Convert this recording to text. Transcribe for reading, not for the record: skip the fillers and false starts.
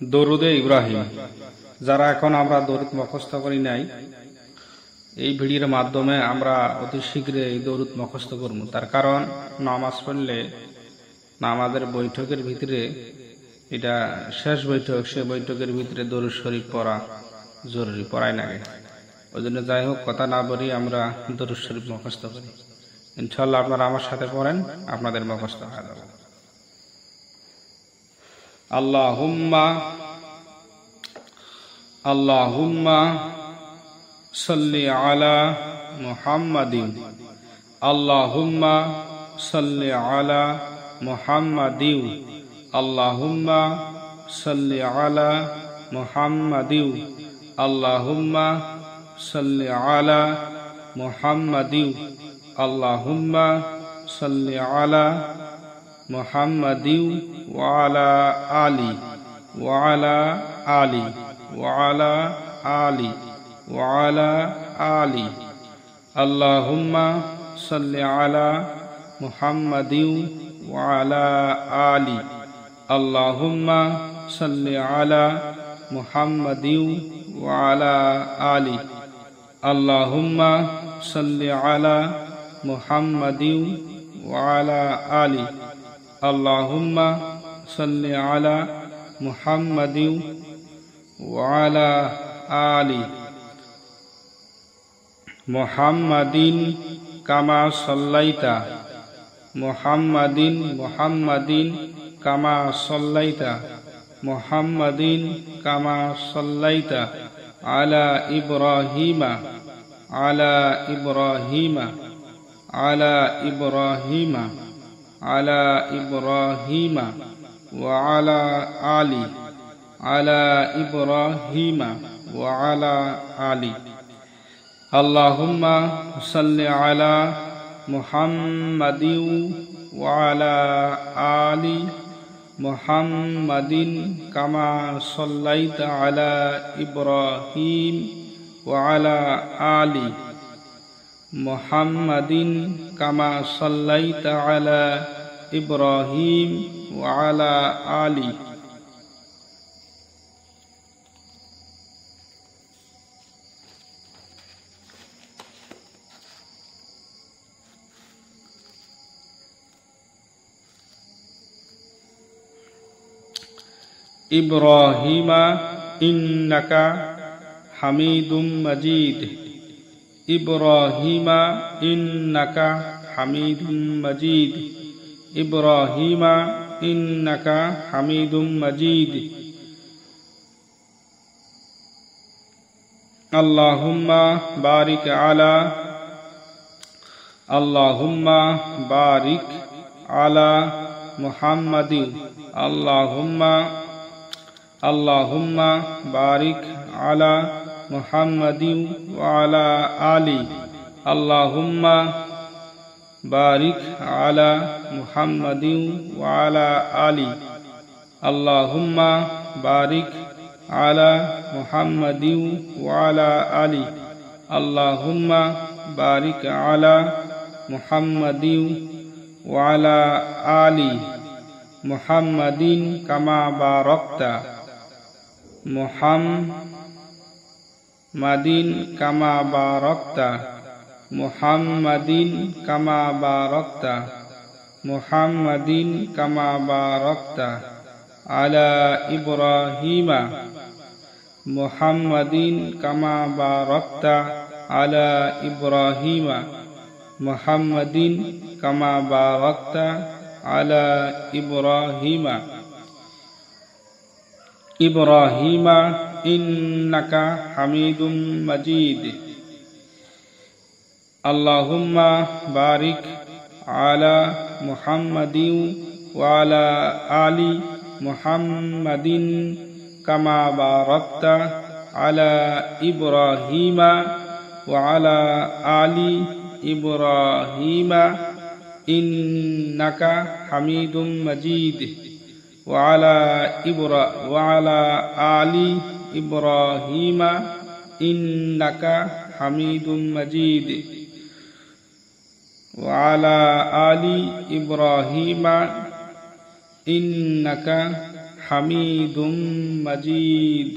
দরুদে ইব্রাহিম। যারা এখন আমরা দরুদ মুখস্থ করি নাই, এই ভিডিওর মাধ্যমে আমরা অতি শীঘ্রই এই দরুদ মুখস্থ করব। তার কারণ নামাজ পড়লে নামাজের বৈঠকের ভিতরে এটা শেষ বৈঠক, সে বৈঠকের ভিতরে দরুদ শরীফ পড়া জরুরি, পড়াই না। ওই জন্য যাই হোক, কথা না বলি আমরা দরুদ শরীফ মুখস্থ করি। ইনশাআল্লাহ আপনারা আমার সাথে পড়েন, আপনাদের মুখস্থ হয়ে যাবে। আল্লাহুম্মা সাল্লি আলা মুহাম্মাদিন। আল্লাহুম্মা সাল্লি আলা মুহাম্মাদিন। আল্লাহুম্মা সাল্লি আলা মুহাম্মাদিন। আল্লাহুম্মা সাল্লি আলা মুহাম্মাদিন। আল্লাহুম্মা সাল্লি আলা মুহাম্মাদিন ওয়া আলা আলি ওয়া আলা আলি ওয়া আলা আলি ওয়া আলা আলি। আল্লাহুম্মা সাল্লি আলা মুহাম্মাদিন ওয়া আলা আলি। আল্লাহুম্মা সাল্লি আলা মুহাম্মাদিন ওয়া আলা আলি। আল্লাহুম্মা সাল্লি আলা মুহাম্মাদিন ওয়া আলা আলি। আল্লাহুম্মা সাল্লি আলা মুহাম্মাদিন ওয়া আলা আলি। মুহাম্মাদিন কামা সাল্লাইতা। মুহাম্মাদিন কামা সাল্লাইতা। মুহাম্মাদিন কামা সাল্লাইতা আলা ইব্রাহিমা আলা ইব্রাহিমা আলা ইব্রাহিমা আলা ইব্রাহিমা ওয়া আলা আলি আলা ইব্রাহিমা ওয়া আলা আলি। আল্লাহুম্মা সাল্লি আলা মুহাম্মাদিন ওয়া আলা আলি মুহাম্মাদিন কামা সাল্লাইতা আলা ইব্রাহিম ওয়া আলা আলি মুহাম্মাদিন কামা সাল্লাইতা আলা ইব্রাহিম ওয়া আলা আলি। ইব্রাহিমা ইন্নাকা হামিদুম মাজিদ। ইব্রাহিমা ইন্নাকা হামিদুম মাজিদ। ইব্রাহিমা ইন্নাকা হামিদুম মাজিদ। আল্লাহুম্মা বারিক আলা আল্লাহুম্মা বারিক আলা মুহাম্মাদিন। আল্লাহুম্মা বারিক আলা মুহাম্মাদিন ওয়া আলা আলি। আল্লাহুম্মা বারিক আলা মুহাম্মাদিন ওয়া আলা আলি। আল্লাহুম্মা বারিক আলা মুহাম্মাদিন ওয়া আলা আলি। আল্লাহুম্মা বারিক আলা মুহাম্মাদিন ওয়া আলা আলি মুহাম্মাদিন কামা বারাকতা। মুহাম্মাদিন কামা বারাকতা। মুহাম্মাদিন কামা বারাকতা। মুহাম্মাদিন কামা বারাকতা আলা ইব্রাহিমা। মুহাম্মাদিন কামা বারাকতা আলা ইব্রাহিমা। মুহাম্মাদিন কামা বারাকতা আলা ইব্রাহিমা। ইব্রাহিমা ইন্নাকা হামিদুম মাজিদ। আল্লাহুম্মা বারিক আলা মুহাম্মাদিন ওয়া আলা আলি মুহাম্মাদিন কামা বারাকতা আলা ইব্রাহিমা ওয়া আলা আলি ইব্রাহিমা ইন্নাকা হামিদুম মাজিদ। ওয়া আলা আলি ইব্রাহিমা ইন্নাকা হামিদুম মাজিদ। ওয়া আলা আলি ইব্রাহিমা ইন্নাকা হামিদুম মাজিদ।